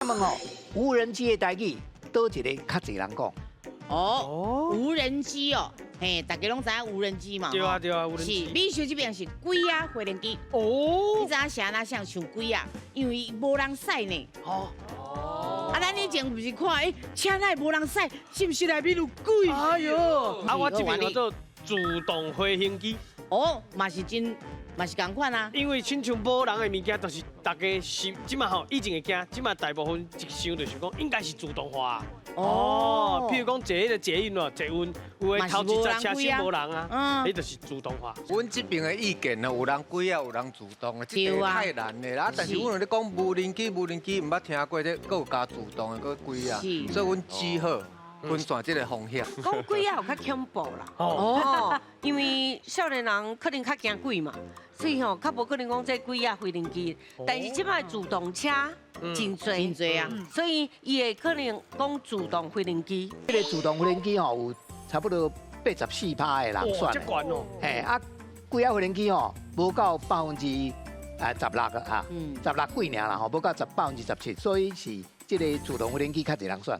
问哦，无人机的代志，倒一个较侪人讲？哦，无人机哦，嘿，大家拢知影无人机嘛？对啊对啊，无人是机。美术这边是龟啊飞人机。你哦。知影啥哪像像龟啊？因为无人驶呢。哦。啊，咱以前不是看车内无人驶，是不是内面有鬼？哎呦，啊，我这边我叫做自动飞行机。哦，嘛是同款啊。因为亲像无人的物件，就是大家是即马吼以前会惊，即马大部分一想就是讲应该是自动化。哦，譬如讲坐迄个捷运哦，坐运有诶头一节车厢无人啊，迄就是自动化。阮这边的意见呢，有人贵啊，有人自动的，这个太难的啦。但是阮有咧讲无人机，唔捌听过，这佫有加自动的，佫贵啊，所以阮只好分散这个风险。讲鬼啊，有较恐怖啦。哦，因为少年人可能较惊鬼嘛，所以吼较无可能讲这鬼啊飞行机。但是即摆自动车真多，真多啊，所以伊会可能讲自动飞行机。这个自动无人机吼，有差不多84%的人选这的。悬哦。嘿啊，几啊无人机吼，无到16%啊，16%啊，16几尔啦吼，无到17%，所以是这个自动无人机较侪人选。